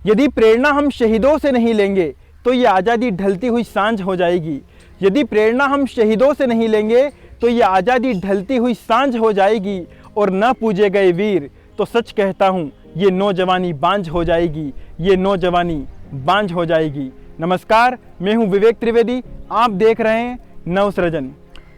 यदि प्रेरणा हम शहीदों से नहीं लेंगे तो ये आज़ादी ढलती हुई सांझ हो जाएगी। यदि प्रेरणा हम शहीदों से नहीं लेंगे तो ये आज़ादी ढलती हुई सांझ हो जाएगी। और न पूजे गए वीर तो सच कहता हूँ ये नौजवानी बांझ हो जाएगी, ये नौजवानी बांझ हो जाएगी। नमस्कार, मैं हूँ विवेक त्रिवेदी, आप देख रहे हैं नवसृजन।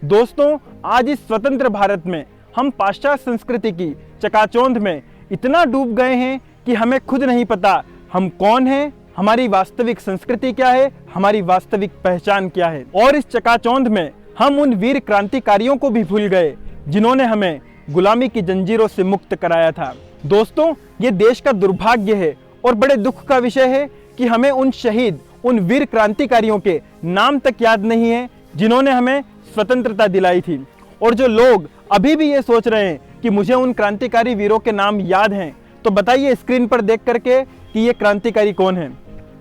दोस्तों, आज इस स्वतंत्र भारत में हम पाश्चात्य संस्कृति की चकाचौंध में इतना डूब गए हैं कि हमें खुद नहीं पता हम कौन हैं, हमारी वास्तविक संस्कृति क्या है, हमारी वास्तविक पहचान क्या है। और इस चकाचौंध में हम उन वीर क्रांतिकारियों को भी भूल गए जिन्होंने हमें गुलामी की जंजीरों से मुक्त कराया था। दोस्तों, ये देश का दुर्भाग्य है और बड़े दुख का विषय है कि हमें उन शहीद, उन वीर क्रांतिकारियों के नाम तक याद नहीं है जिन्होंने हमें स्वतंत्रता दिलाई थी। और जो लोग अभी भी ये सोच रहे हैं कि मुझे उन क्रांतिकारी वीरों के नाम याद हैं, तो बताइए स्क्रीन पर देख करके कि ये क्रांतिकारी कौन है।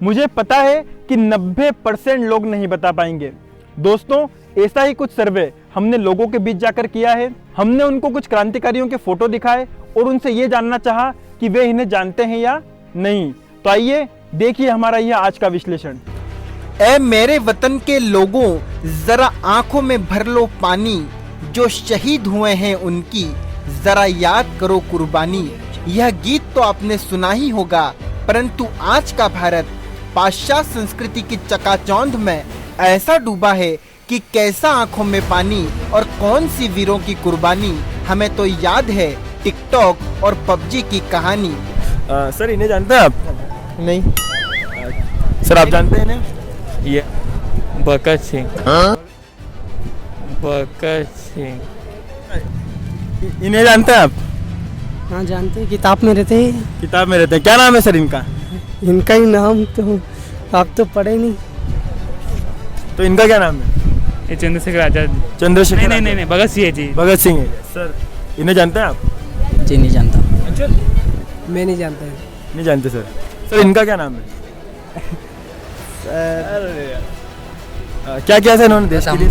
मुझे पता है कि 90% लोग नहीं बता पाएंगे। दोस्तों, ऐसा ही कुछ सर्वे हमने लोगों के बीच जाकर किया है। हमने उनको कुछ क्रांतिकारियों के फोटो दिखाए और उनसे ये जानना चाहा कि वे इन्हें जानते हैं या नहीं। तो आइए देखिए हमारा यह आज का विश्लेषण। ऐ मेरे वतन के लोगों, जरा आंखों में भर लो पानी, जो शहीद हुए हैं उनकी जरा याद करो कुर्बानी। यह गीत तो आपने सुना ही होगा, परंतु आज का भारत पाश्चात्य संस्कृति की चकाचौंध में ऐसा डूबा है कि कैसा आंखों में पानी और कौन सी वीरों की कुर्बानी। हमें तो याद है टिकटॉक और पबजी की कहानी। सर, इन्हें जानते हैं आप? नहीं। सर, आप जानते हैं इन्हें? ये भगत सिंह। भगत सिंह। इन्हें जानते हैं आप? हाँ जानते हैं, किताब में रहते हैं। किताब में रहते हैं। क्या नाम है सर इनका? इनका ही नाम तो आप तो पढ़े नहीं। तो इनका क्या नाम है? ये चंद्रशेखर आजाद। चंद्रशेखर नहीं, भगत सिंह है जी। भगत सिंह है। सर, इन्हें जानते हैं आप? जी नहीं जानता। मैं नहीं जानता। नहीं जानते सर। सर, इनका क्या नाम है? क्या किया था इन्होंने देश के लिए?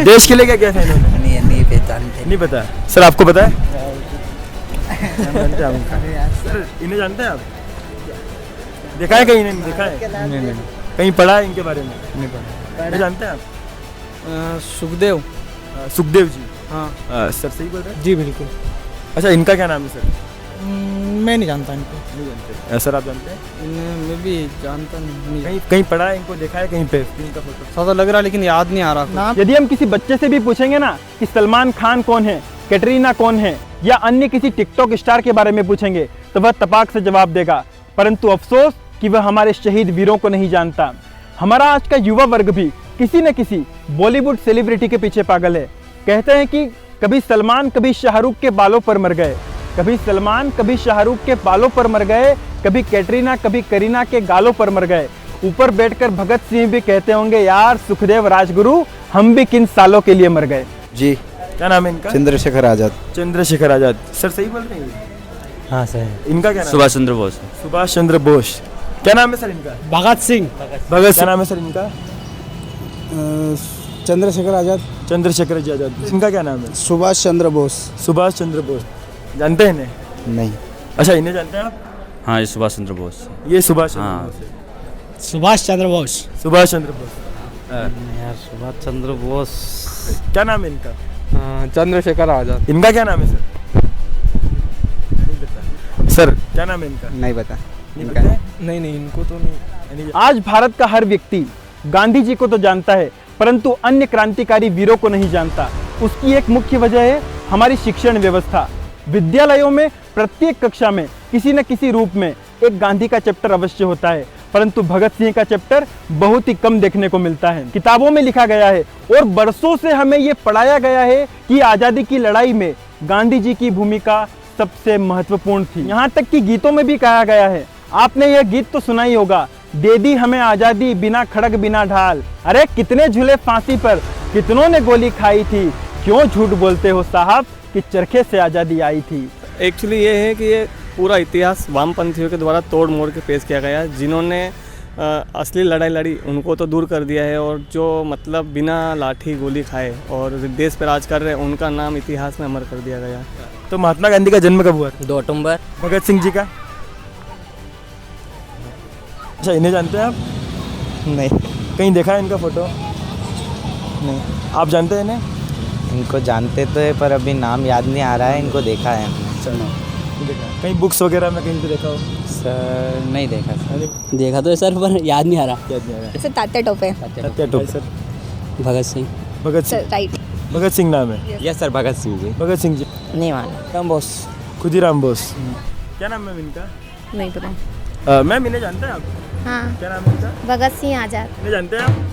देश के लिए क्या किया था इन्होंने? नहीं पहचानते। नहीं पता। सर, आपको पता है? सर, इन्हें जानते हैं आप? देखा है कहीं? नहीं देखा है? नहीं। कहीं पढ़ा है इनके बारे में? नहीं पढ़ा। इन्हें जानते हैं आप? सुखदेव। सुखदेव जी। हाँ सर, सही बोल रहे हैं? जी बिल्कुल। अच्छा, इनका क्या नाम है सर? मैं नहीं जानता इनको। नहीं जानते। सर, आप जानते हैं? मैं भी जानता नहीं। कहीं पढ़ा है, इनको देखा है कहीं पे? इनका फोटो सा तो लग रहा लेकिन याद नहीं आ रहा। यदि हम किसी बच्चे से भी पूछेंगे ना कि सलमान खान कौन है, कैटरीना कौन है, या अन्य किसी टिकटॉक स्टार के बारे में पूछेंगे तो वह तपाक से जवाब देगा। परंतु अफसोस कि वह हमारे शहीद वीरों को नहीं जानता। हमारा आज का युवा वर्ग भी किसी न किसी बॉलीवुड सेलिब्रिटी के पीछे पागल है। कहते हैं कि कभी सलमान कभी शाहरुख के बालों पर मर गए, कभी सलमान कभी शाहरुख के बालों पर मर गए, कभी कैटरीना कभी करीना के गालों पर मर गए। ऊपर बैठकर भगत सिंह भी कहते होंगे, यार सुखदेव राजगुरु, हम भी किन सालों के लिए मर गए। जी। क्या नाम है इनका? चंद्रशेखर आजाद। चंद्रशेखर आजाद। सर, सही बोल रहे हैं? हाँ सही। इनका क्या नाम? सुभाष चंद्र बोस। सुभाष चंद्र बोस। क्या नाम है सर इनका? भगत सिंह। भगत। क्या नाम है सर इनका? चंद्रशेखर आजाद। चंद्रशेखर जी आजाद। इनका क्या नाम है? सुभाष चंद्र बोस। सुभाष चंद्र बोस। जानते हैं इन्हें? नहीं। अच्छा, इन्हें जानते हैं आप? हाँ, ये सुभाष चंद्र बोस। ये सुभाष चंद्र हाँ। बोस है। सुभाष चंद्र बोस। सुभाष चंद्र बोस। यार सुभाष चंद्र बोस। क्या नाम है इनका? चंद्रशेखर आजाद। इनका क्या नाम है सर? नहीं पता। सर, क्या नाम है इनका? नहीं पता। नहीं पता है? नहीं इनको तो नहीं। आज भारत का हर व्यक्ति गांधी जी को तो जानता है, परंतु अन्य क्रांतिकारी वीरों को नहीं जानता। उसकी एक मुख्य वजह है हमारी शिक्षण व्यवस्था। विद्यालयों में प्रत्येक कक्षा में किसी न किसी रूप में एक गांधी का चैप्टर अवश्य होता है, परंतु भगत सिंह का चैप्टर बहुत ही कम देखने को मिलता है। किताबों में लिखा गया है और बरसों से हमें ये पढ़ाया गया है कि आज़ादी की लड़ाई में गांधी जी की भूमिका सबसे महत्वपूर्ण थी। यहाँ तक कि गीतों में भी कहा गया है। आपने यह गीत तो सुना ही होगा, दे दी हमें आज़ादी बिना खड़ग बिना ढाल। अरे कितने झूले फांसी पर, कितनों ने गोली खाई थी, क्यों झूठ बोलते हो साहब कि चरखे से आज़ादी आई थी। एक्चुअली ये है कि ये पूरा इतिहास वामपंथियों के द्वारा तोड़ मोड़ के पेश किया गया है। जिन्होंने असली लड़ाई लड़ी उनको तो दूर कर दिया है, और जो मतलब बिना लाठी गोली खाए और देश पर राज कर रहे हैं उनका नाम इतिहास में अमर कर दिया गया। तो महात्मा गांधी का जन्म कब हुआ था? 2 अक्टूबर। भगत सिंह जी का? अच्छा, इन्हें जानते हैं आप? नहीं, कहीं देखा है इनका फोटो? नहीं। आप जानते हैं इन्हें? इनको जानते तो है पर अभी नाम याद नहीं आ रहा है। इनको देखा है हमने। देखा कहीं बुक्स वगैरह में कहीं पे देखा हो? सर नहीं देखा सर। देखा तो है सर पर याद नहीं आ रहा। याद नहीं आ रहा। सर तात्या टोपे। सत्या टोपे। सर भगत सिंह। भगत सर सिंह। राइट। भगत सिंह नाम है? Yes sir, Bhagat Singh ji. भगत सिंह जी। नहीं माना। राम बोस। खुदीराम बोस। क्या नाम है इनका? नहीं पता। मैम इन्हें जानते हैं आप? हाँ, क्या नाम है इनका? भगत सिंह आजाद। इन्हें जानते हैं आप?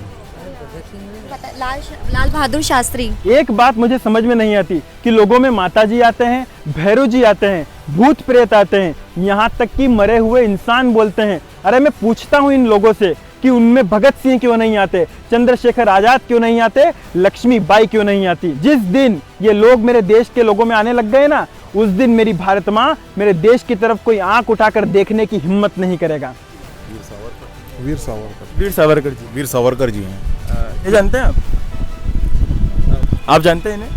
लाल बहादुर शास्त्री। एक बात मुझे समझ में नहीं आती कि लोगों में माता जी आते हैं, भैरव जी आते हैं, भूत प्रेत आते हैं, यहाँ तक कि मरे हुए इंसान बोलते हैं। अरे मैं पूछता हूँ इन लोगों से कि उनमें भगत सिंह क्यों नहीं आते, चंद्रशेखर आजाद क्यों नहीं आते, लक्ष्मीबाई क्यों नहीं आती? जिस दिन ये लोग मेरे देश के लोगों में आने लग गए ना, उस दिन मेरी भारत माँ मेरे देश की तरफ कोई आंख उठाकर देखने की हिम्मत नहीं करेगा। वीर सावरकर। वीर सावरकर जी। वीर सावरकर जी हैं। ये जानते हैं आप जानते हैं इन्हें?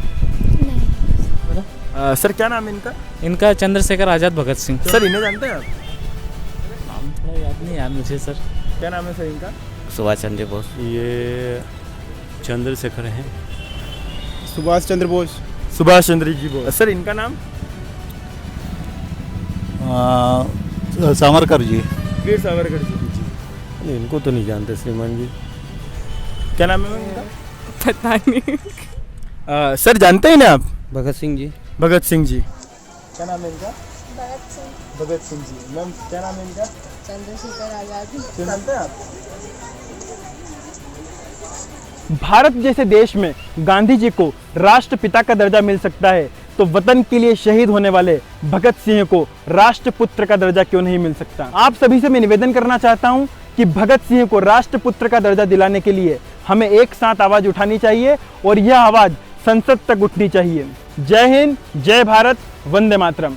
नहीं। सर क्या नाम है इनका? इनका चंद्रशेखर आजाद भगत सिंह। सर इन्हें जानते हैं आप? नाम थोड़ा याद नहीं यार मुझे सर। क्या नाम है सर इनका? सुभाष चंद्र बोस। ये चंद्रशेखर हैं। सुभाष चंद्र बोस। सुभाष चंद्र जी बोस। सर इनका नाम? सावरकर जी। वीर सावरकर जी। इनको तो नहीं जानते श्रीमान जी। क्या नाम है इनका? पता नहीं। सर जानते हैं ना आप? भगत सिंह जी। भगत सिंह जी। क्या नाम है इनका? भगत सिंह जी। मैम क्या नाम है इनका? चंद्रशेखर आजाद। जानते हैं आप? भारत जैसे देश में गांधी जी को राष्ट्रपिता का दर्जा मिल सकता है, तो वतन के लिए शहीद होने वाले भगत सिंह को राष्ट्रपुत्र का दर्जा क्यों नहीं मिल सकता? आप सभी से मैं निवेदन करना चाहता हूं कि भगत सिंह को राष्ट्रपुत्र का दर्जा दिलाने के लिए हमें एक साथ आवाज उठानी चाहिए और यह आवाज संसद तक उठनी चाहिए। जय हिंद, जय भारत, वंदे मातरम।